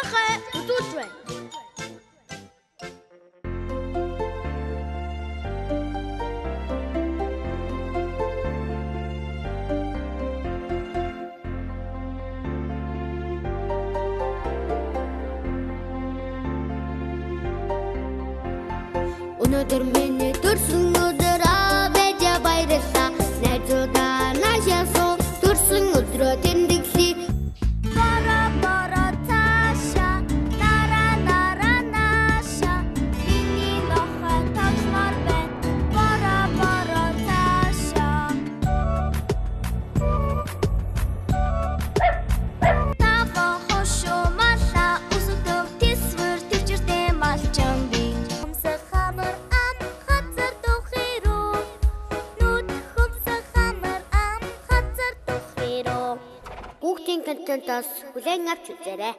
Ахаа үзүүлж байна. Өнөөдөр миний төрсөн өдөр байж баярлаа. Найзуудаа наашаасуу төрсөн өдрөө тэмдэглэе. Бара бара таша нара нара наша миний нохой тагмар бай. Бара бара таша Таго хошумала усудөг тэсвэр төвчөртэй малчан би. Хүүхдийн контентоос хүлээн авч үзээрэй.